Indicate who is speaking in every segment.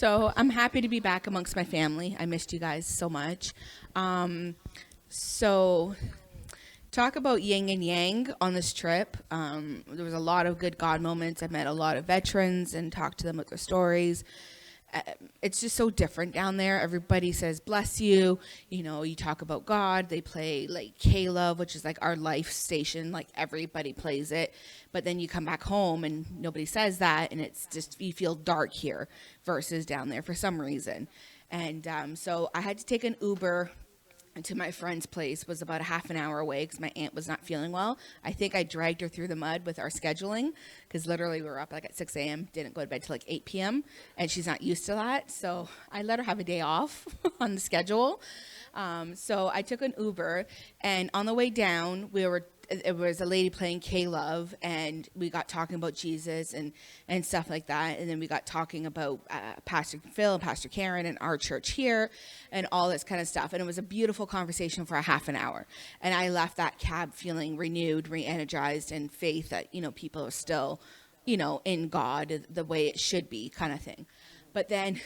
Speaker 1: So I'm happy to be back amongst my family. I missed you guys so much. So talk about yin and yang on this trip. There was a lot of good God moments. I met a lot of veterans and talked to them with their stories. It's just so different down there. Everybody says bless you. You know, you talk about God. They play like K-Love, which is like our life station. Like everybody plays it. But then you come back home and nobody says that. And it's just, you feel dark here versus down there for some reason. And so I had to take an Uber to my friend's place. It was about a half an hour away because my aunt was not feeling well. I think I dragged her through the mud with our scheduling because literally we were up like at 6 a.m., didn't go to bed till like 8 p.m., and she's not used to that. So I let her have a day off on the schedule. So I took an Uber, and on the way down, it was a lady playing K-Love, and we got talking about Jesus and stuff like that. And then we got talking about Pastor Phil and Pastor Karen and our church here and all this kind of stuff. And it was a beautiful conversation for a half an hour. And I left that cab feeling renewed, re-energized, and faith that, you know, people are still, you know, in God the way it should be kind of thing. But then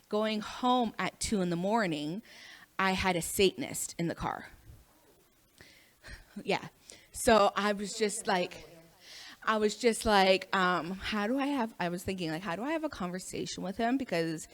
Speaker 1: going home at 2 a.m, I had a Satanist in the car. Yeah. So I was just like, how do I was thinking like, how do I have a conversation with him? Because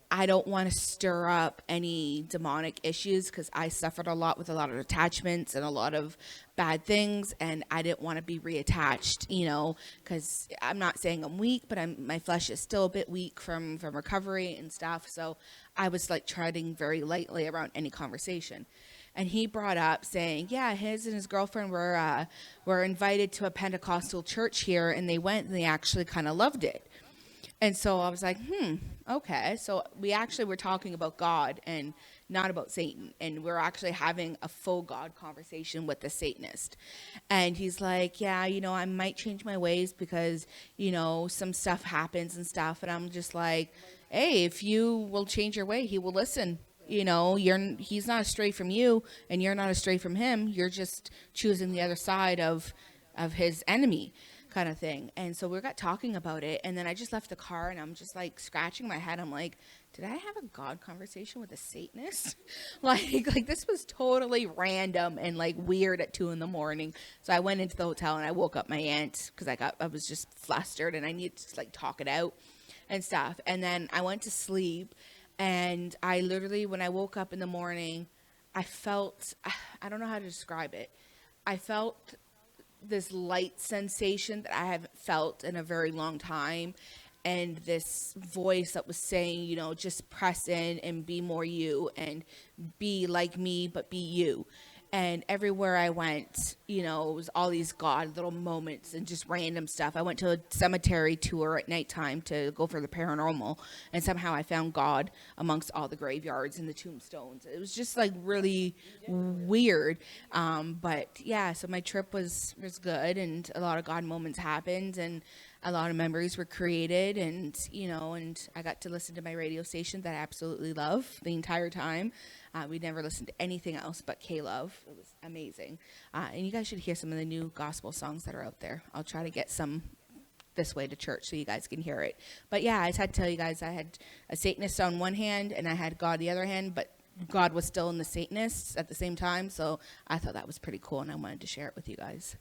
Speaker 1: I don't want to stir up any demonic issues because I suffered a lot with a lot of attachments and a lot of bad things. And I didn't want to be reattached, you know, because I'm not saying I'm weak, but my flesh is still a bit weak from recovery and stuff. So I was like treading very lightly around any conversation. And he brought up saying, yeah, his and his girlfriend were invited to a Pentecostal church here, and they went and they actually kind of loved it. And so I was like, okay. So we actually were talking about God and not about Satan. And we're actually having a full God conversation with the Satanist. And he's like, yeah, you know, I might change my ways because, you know, some stuff happens and stuff. And I'm just like, hey, if you will change your way, he will listen. You know, he's not astray from you, and you're not astray from him. You're just choosing the other side of his enemy, kind of thing. And so we got talking about it, and then I just left the car, and I'm just like scratching my head. I'm like, did I have a God conversation with a Satanist? like this was totally random and like weird at 2 a.m. So I went into the hotel and I woke up my aunt because I was just flustered and I needed to like talk it out and stuff. And then I went to sleep. And I literally, when I woke up in the morning, I felt, I don't know how to describe it. I felt this light sensation that I haven't felt in a very long time. And this voice that was saying, you know, just press in and be more you and be like me, but be you. And everywhere I went, you know, it was all these God little moments and just random stuff. I went to a cemetery tour at nighttime to go for the paranormal. And somehow I found God amongst all the graveyards and the tombstones. It was just like really weird. But yeah, so my trip was good. And a lot of God moments happened. And a lot of memories were created. And, you know, and I got to listen to my radio station that I absolutely love the entire time. We never listened to anything else but K-Love. It was amazing. And you guys should hear some of the new gospel songs that are out there. I'll try to get some this way to church so you guys can hear it. But yeah, I just had to tell you guys I had a Satanist on one hand and I had God the other hand, but God was still in the Satanists at the same time. So I thought that was pretty cool and I wanted to share it with you guys.